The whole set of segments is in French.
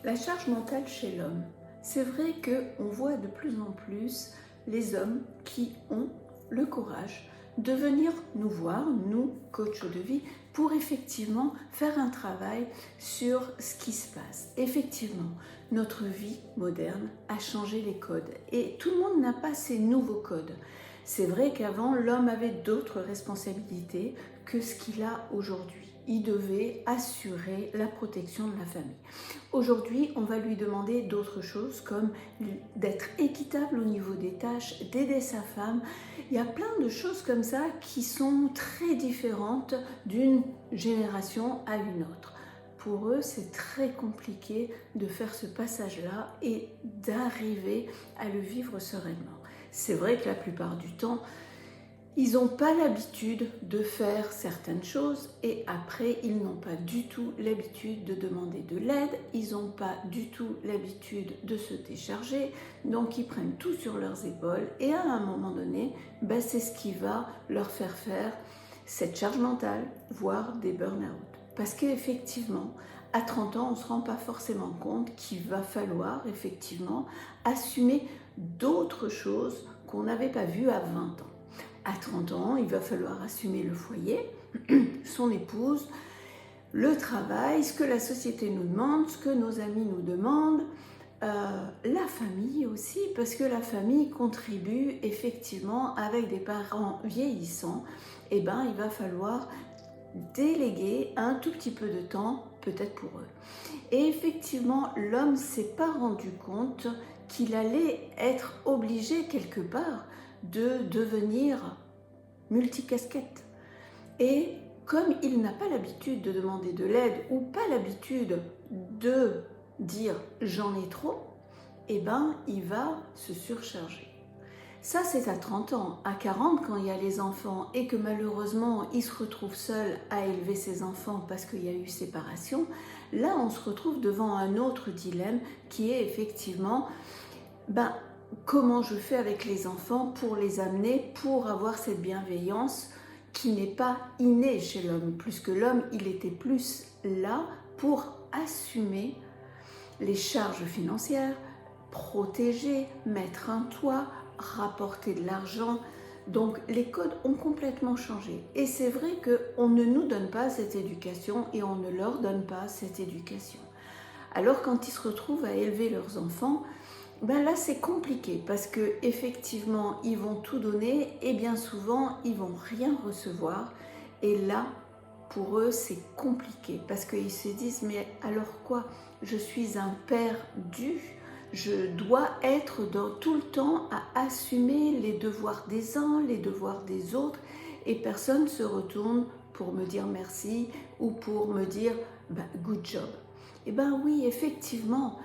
La charge mentale chez l'homme. C'est vrai qu'on voit de plus en plus les hommes qui ont le courage de venir nous voir, nous, coachs de vie, pour effectivement faire un travail sur ce qui se passe. Effectivement, notre vie moderne a changé les codes et tout le monde n'a pas ces nouveaux codes. C'est vrai qu'avant, l'homme avait d'autres responsabilités que ce qu'il a aujourd'hui. Il devait assurer la protection de la famille. Aujourd'hui, on va lui demander d'autres choses comme d'être équitable au niveau des tâches, d'aider sa femme. Il y a plein de choses comme ça qui sont très différentes d'une génération à une autre. Pour eux, c'est très compliqué de faire ce passage-là et d'arriver à le vivre sereinement. C'est vrai que la plupart du temps, ils n'ont pas l'habitude de faire certaines choses et après, ils n'ont pas du tout l'habitude de demander de l'aide, ils n'ont pas du tout l'habitude de se décharger, donc ils prennent tout sur leurs épaules et à un moment donné, c'est ce qui va leur faire cette charge mentale, voire des burn-out. Parce qu'effectivement, à 30 ans, on ne se rend pas forcément compte qu'il va falloir effectivement assumer d'autres choses qu'on n'avait pas vues à 20 ans. À 30 ans, il va falloir assumer le foyer, son épouse, le travail, ce que la société nous demande, ce que nos amis nous demandent, la famille aussi, parce que la famille contribue effectivement avec des parents vieillissants. Il va falloir déléguer un tout petit peu de temps, peut-être pour eux. Et effectivement, l'homme ne s'est pas rendu compte qu'il allait être obligé quelque part de devenir multicasquette. Et comme il n'a pas l'habitude de demander de l'aide ou pas l'habitude de dire j'en ai trop, il va se surcharger. Ça, c'est à 30 ans. À 40, quand il y a les enfants et que malheureusement, il se retrouve seul à élever ses enfants parce qu'il y a eu séparation, là, on se retrouve devant un autre dilemme qui est effectivement comment je fais avec les enfants pour les amener, pour avoir cette bienveillance qui n'est pas innée chez l'homme. Plus que l'homme, il était plus là pour assumer les charges financières, protéger, mettre un toit, rapporter de l'argent. Donc les codes ont complètement changé. Et c'est vrai qu'on ne nous donne pas cette éducation et on ne leur donne pas cette éducation. Alors quand ils se retrouvent à élever leurs enfants, là c'est compliqué parce que effectivement ils vont tout donner et bien souvent ils vont rien recevoir et là pour eux c'est compliqué parce qu'ils se disent mais alors quoi, je suis un père dû, je dois être tout le temps à assumer les devoirs des uns, les devoirs des autres et personne ne se retourne pour me dire merci ou pour me dire good job. Et oui effectivement,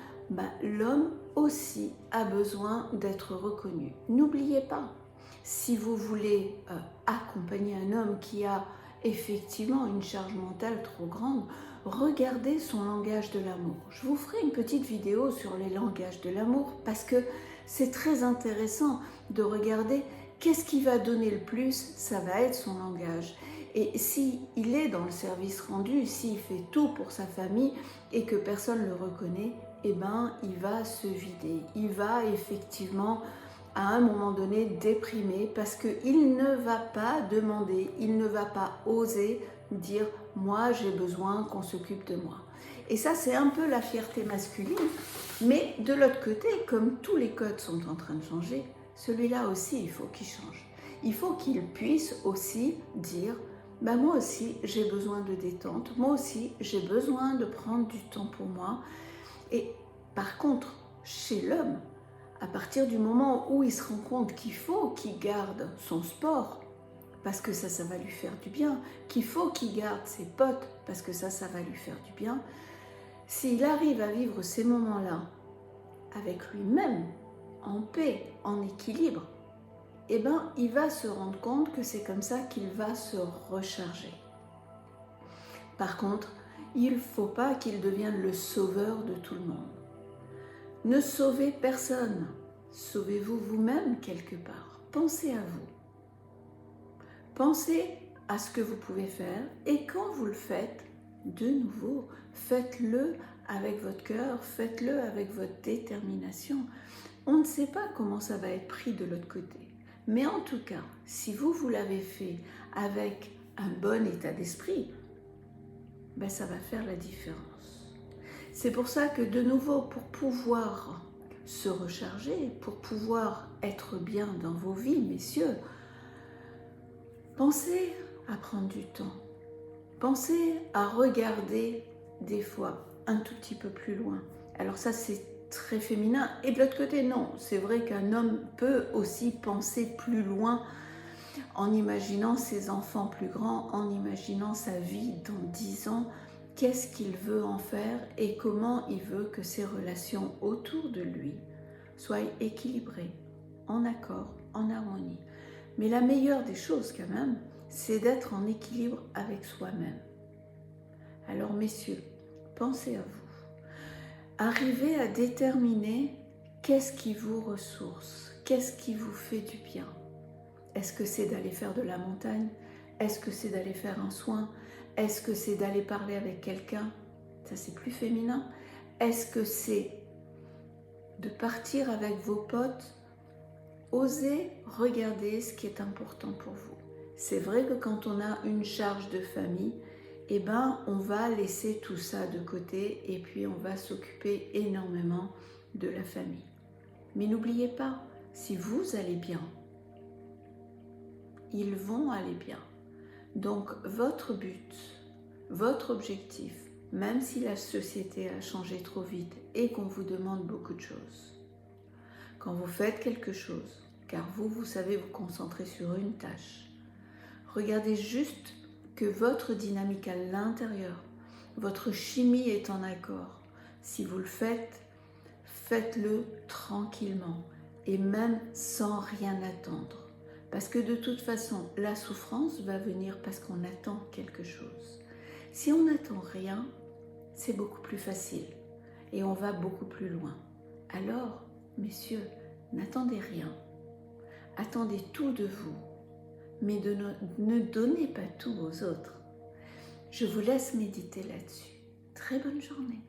l'homme aussi a besoin d'être reconnu. N'oubliez pas, si vous voulez accompagner un homme qui a effectivement une charge mentale trop grande, regardez son langage de l'amour. Je vous ferai une petite vidéo sur les langages de l'amour parce que c'est très intéressant de regarder qu'est-ce qui va donner le plus, ça va être son langage. Et s'il est dans le service rendu, s'il fait tout pour sa famille et que personne ne le reconnaît, il va se vider. Il va effectivement, à un moment donné, déprimer parce qu'il ne va pas demander, il ne va pas oser dire « moi, j'ai besoin qu'on s'occupe de moi ». Et ça, c'est un peu la fierté masculine. Mais de l'autre côté, comme tous les codes sont en train de changer, celui-là aussi, il faut qu'il change. Il faut qu'il puisse aussi dire moi aussi j'ai besoin de détente, moi aussi j'ai besoin de prendre du temps pour moi. Et par contre, chez l'homme, à partir du moment où il se rend compte qu'il faut qu'il garde son sport, parce que ça va lui faire du bien, qu'il faut qu'il garde ses potes, parce que ça va lui faire du bien, s'il arrive à vivre ces moments-là avec lui-même, en paix, en équilibre, il va se rendre compte que c'est comme ça qu'il va se recharger. Par contre, il ne faut pas qu'il devienne le sauveur de tout le monde. Ne sauvez personne, sauvez-vous vous-même quelque part. Pensez à vous. Pensez à ce que vous pouvez faire et quand vous le faites, de nouveau, faites-le avec votre cœur, faites-le avec votre détermination. On ne sait pas comment ça va être pris de l'autre côté. Mais en tout cas, si vous l'avez fait avec un bon état d'esprit, ben ça va faire la différence. C'est pour ça que de nouveau, pour pouvoir se recharger, pour pouvoir être bien dans vos vies, messieurs, pensez à prendre du temps. Pensez à regarder des fois un tout petit peu plus loin. Alors ça, c'est très féminin. Et de l'autre côté, non. C'est vrai qu'un homme peut aussi penser plus loin en imaginant ses enfants plus grands, en imaginant sa vie dans 10 ans, qu'est-ce qu'il veut en faire et comment il veut que ses relations autour de lui soient équilibrées, en accord, en harmonie. Mais la meilleure des choses quand même, c'est d'être en équilibre avec soi-même. Alors messieurs, pensez à vous. Arrivez à déterminer qu'est-ce qui vous ressource, qu'est-ce qui vous fait du bien. Est-ce que c'est d'aller faire de la montagne? Est-ce que c'est d'aller faire un soin? Est-ce que c'est d'aller parler avec quelqu'un? Ça, c'est plus féminin. Est-ce que c'est de partir avec vos potes? Osez regarder ce qui est important pour vous. C'est vrai que quand on a une charge de famille, eh ben, on va laisser tout ça de côté et puis on va s'occuper énormément de la famille. Mais n'oubliez pas, si vous allez bien, ils vont aller bien. Donc votre but, votre objectif, même si la société a changé trop vite et qu'on vous demande beaucoup de choses, quand vous faites quelque chose, car vous savez vous concentrer sur une tâche, regardez juste que votre dynamique à l'intérieur, votre chimie est en accord. Si vous le faites, faites-le tranquillement et même sans rien attendre. Parce que de toute façon, la souffrance va venir parce qu'on attend quelque chose. Si on n'attend rien, c'est beaucoup plus facile et on va beaucoup plus loin. Alors, messieurs, n'attendez rien. Attendez tout de vous, mais ne donnez pas tout aux autres. Je vous laisse méditer là-dessus. Très bonne journée.